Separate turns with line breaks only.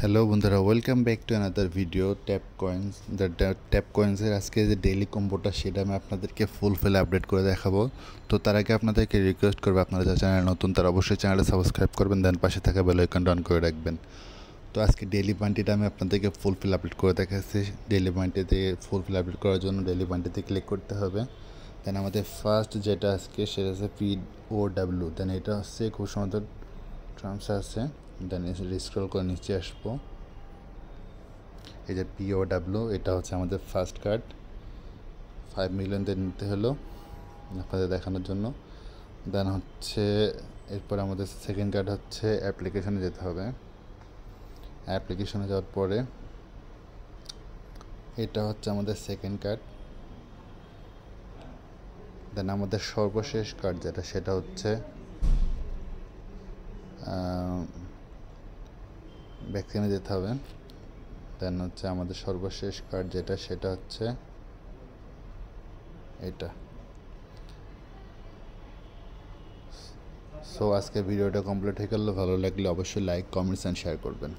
Hello বন্ধুরা, welcome back to another video tap coins. Tap কয়েন্সের আজকে যে ডেইলি কম্বোটা সেটা আমি আপনাদেরকে ফুলফিল আপডেট করে দেখাবো। তো তার আগে আপনাদেরকে রিকোয়েস্ট করবো, আপনারা যারা চ্যানেল নতুন তারা অবশ্যই চ্যানেলটা সাবস্ক্রাইব করবেন, দেন পাশে থাকা বেল আইকনটা অন করে রাখবেন। তো আজকে ডেইলি বান্টিটা আমি আপনাদেরকে ফুলফিল আপডেট করে দেখাচ্ছি। ডেইলি বান্টিতে ফুলফিল আপডেট করার জন্য ডেইলি বান্টিতে ক্লিক করতে হবে। দেন আমাদের ফার্স্ট যেটা আজকে সেটা হচ্ছে POW। দেন এটা হচ্ছে খুব সুন্দর টার্মস আছে। দেন স্ক্রল করে নিচে আসবো, এই যে POW, এটা হচ্ছে আমাদের ফার্স্ট কার্ড। 5 মিলিয়ন দিয়ে নিতে হলো আপনাদের দেখানোর জন্য। দেন হচ্ছে এরপর আমাদের সেকেন্ড কার্ড হচ্ছে অ্যাপ্লিকেশনে যেতে হবে। অ্যাপ্লিকেশনে যাওয়ার পরে এটা হচ্ছে আমাদের সেকেন্ড কার্ড। দেন আমাদের সর্বশেষ কার্ড যেটা সেটা হচ্ছে ভ্যাকসিনে যেতে হবে। দেন হচ্ছে আমাদের সর্বশেষ কার্ড যেটা সেটা হচ্ছে এটা। সো আজকে ভিডিওটা কমপ্লিট হয়ে গেল। ভালো লাগলে অবশ্যই লাইক, কমেন্টস অ্যান্ড শেয়ার করবেন।